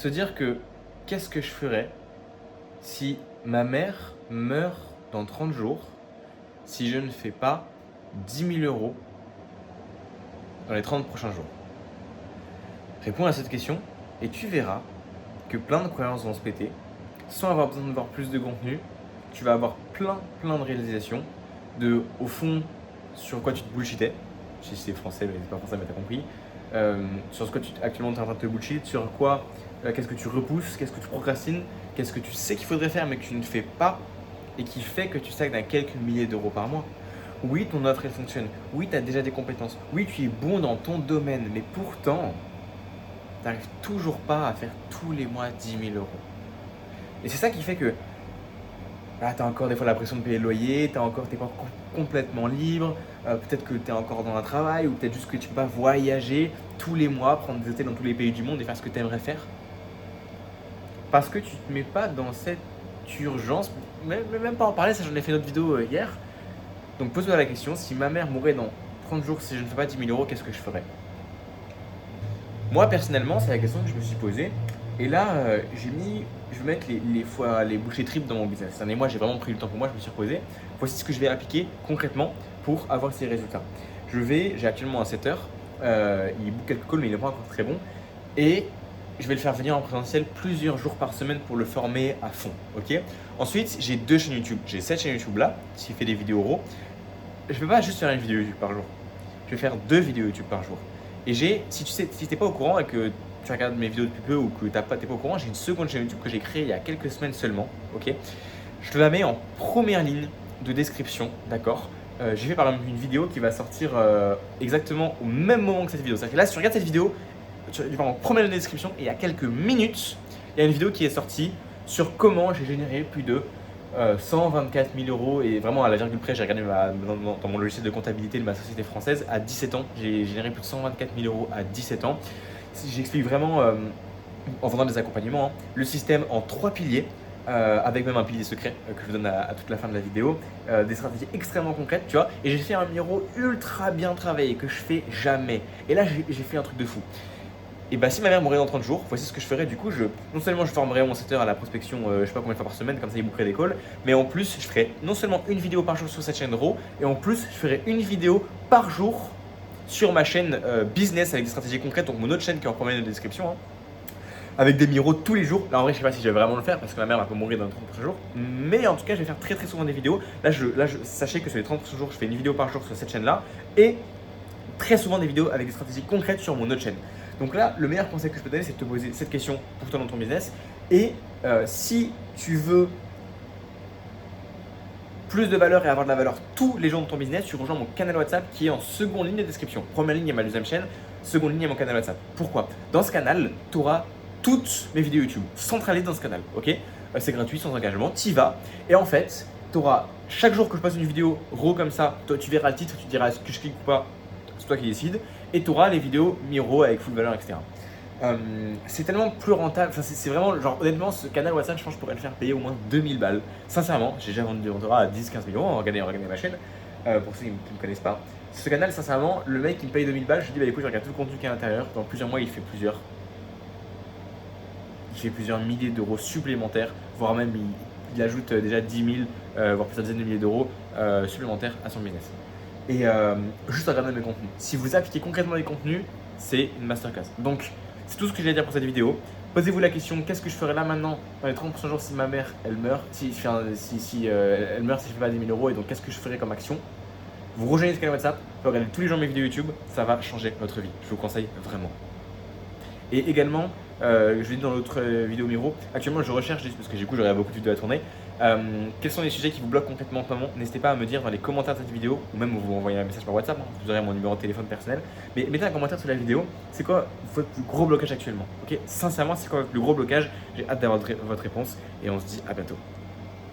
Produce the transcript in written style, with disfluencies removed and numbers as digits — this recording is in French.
Se dire que qu'est-ce que je ferais si ma mère meurt dans 30 jours, si je ne fais pas 10 000 € dans les 30 prochains jours? Réponds à cette question et tu verras que plein de croyances vont se péter, sans avoir besoin de voir plus de contenu. Tu vas avoir plein de réalisations de, au fond, sur quoi tu te bullshitais. Si c'est français, mais c'est pas français, mais t'as compris. Sur ce quoi actuellement tu es en train de te bullshit, sur quoi, qu'est-ce que tu repousses, qu'est-ce que tu procrastines, qu'est-ce que tu sais qu'il faudrait faire mais que tu ne fais pas et qui fait que tu stagnes à quelques milliers d'euros par mois. Oui, ton offre elle fonctionne. Oui, tu as déjà des compétences. Oui, tu es bon dans ton domaine, mais pourtant, tu n'arrives toujours pas à faire tous les mois 10 000 €. Et c'est ça qui fait que tu as encore des fois la pression de payer le loyer, t'es pas complètement libre, peut-être que tu es encore dans un travail ou peut-être juste que tu peux pas voyager tous les mois, prendre des hôtels dans tous les pays du monde et faire ce que tu aimerais faire. Parce que tu te mets pas dans cette urgence, même pas en parler, ça j'en ai fait une autre vidéo hier. Donc pose-toi la question, si ma mère mourait dans 30 jours, si je ne fais pas 10 000 €, qu'est-ce que je ferais? Moi personnellement, c'est la question que je me suis posée. Et là, je vais mettre les bouchées triples dans mon business. Cette année, moi, j'ai vraiment pris le temps pour moi, je me suis reposé. Voici ce que je vais appliquer concrètement pour avoir ces résultats. J'ai actuellement un setter, il book quelques calls, mais il n'est pas encore très bon. Et je vais le faire venir en présentiel plusieurs jours par semaine pour le former à fond. Ok. Ensuite, j'ai 2 chaînes YouTube. J'ai cette chaîne YouTube là, qui fait des vidéos euros. Je ne vais pas juste faire une vidéo YouTube par jour. Je vais faire 2 vidéos YouTube par jour. Et si tu n'es pas au courant et que tu regardes mes vidéos depuis peu ou que tu n'es pas au courant, j'ai une seconde chaîne YouTube que j'ai créée il y a quelques semaines seulement. Ok. Je te la mets en première ligne de description, d'accord. J'ai fait par exemple une vidéo qui va sortir exactement au même moment que cette vidéo. C'est-à-dire que là, si tu regardes cette vidéo, tu vas en première ligne de description et il y a quelques minutes, il y a une vidéo qui est sortie sur comment j'ai généré plus de 124 000 € et vraiment à la virgule près, j'ai regardé dans mon logiciel de comptabilité de ma société française à 17 ans. J'ai généré plus de 124 000 € à 17 ans. J'explique vraiment en vendant des accompagnements le système en 3 piliers. Avec même un pilier secret que je vous donne à toute la fin de la vidéo, des stratégies extrêmement concrètes, tu vois. Et j'ai fait un miro ultra bien travaillé que je fais jamais. Et là, j'ai fait un truc de fou. Et bah, si ma mère mourait dans 30 jours, voici ce que je ferais. Du coup, non seulement je formerais mon setter à la prospection, je sais pas combien de fois par semaine, comme ça il bookerait des calls, mais en plus, je ferais non seulement une vidéo par jour sur cette chaîne RAW, et en plus, je ferais une vidéo par jour sur ma chaîne business avec des stratégies concrètes, donc mon autre chaîne qui est en première description, avec des miros tous les jours. Là, en vrai, je sais pas si je vais vraiment le faire parce que ma mère va pas mourir dans les 30 prochains jours, mais en tout cas, je vais faire très souvent des vidéos. Sachez que sur les 30 prochains jours, je fais une vidéo par jour sur cette chaîne-là, et très souvent des vidéos avec des stratégies concrètes sur mon autre chaîne. Donc là, le meilleur conseil que je peux te donner, c'est de te poser cette question pour toi dans ton business. Et si tu veux plus de valeur et avoir de la valeur tous les jours dans ton business, tu rejoins mon canal WhatsApp qui est en seconde ligne de description. Première ligne, il y a ma deuxième chaîne. Seconde ligne, il y a mon canal WhatsApp. Pourquoi? Dans ce canal, tu auras toutes mes vidéos YouTube centralisées dans ce canal. Ok. C'est gratuit, sans engagement. Tu y vas. Et en fait, tu auras chaque jour que je passe une vidéo raw comme ça, toi, tu verras le titre, tu diras est-ce que je clique ou pas. C'est toi qui décides. Et tu auras les vidéos miro avec full valeur, etc. C'est tellement plus rentable. Enfin, c'est vraiment, genre, honnêtement, ce canal WhatsApp, je pense que je pourrais le faire payer au moins 2000 balles. Sincèrement, j'ai déjà vendu à 10-15 millions. Regardez ma chaîne. Pour ceux qui ne me connaissent pas. Ce canal, sincèrement, le mec, il me paye 2000 balles. Je lui dis, bah écoute, je regarde tout le contenu qui est à l'intérieur. Dans plusieurs mois, il fait plusieurs milliers d'euros supplémentaires, voire même il ajoute déjà 10 000, voire plusieurs dizaines de milliers d'euros supplémentaires à son business. Et juste à regarder mes contenus. Si vous appliquez concrètement les contenus, c'est une masterclass. Donc, c'est tout ce que j'ai à dire pour cette vidéo. Posez-vous la question, qu'est-ce que je ferais là maintenant dans les 30 prochains jours si ma mère elle meurt, elle meurt si je fais pas 10 000 € et donc qu'est-ce que je ferais comme action? Vous rejoignez ce canal WhatsApp, vous regardez tous les jours mes vidéos YouTube, ça va changer votre vie. Je vous conseille vraiment. Et également, je l'ai dit dans l'autre vidéo miro, actuellement je recherche, parce que du coup j'aurai beaucoup de vidéos à tourner, quels sont les sujets qui vous bloquent concrètement en ce moment. N'hésitez pas à me dire dans les commentaires de cette vidéo, ou même vous envoyer un message par WhatsApp, vous aurez mon numéro de téléphone personnel. Mais mettez un commentaire sous la vidéo, c'est quoi votre plus gros blocage actuellement? Ok, sincèrement, c'est quoi votre plus gros blocage? J'ai hâte d'avoir votre réponse et on se dit à bientôt.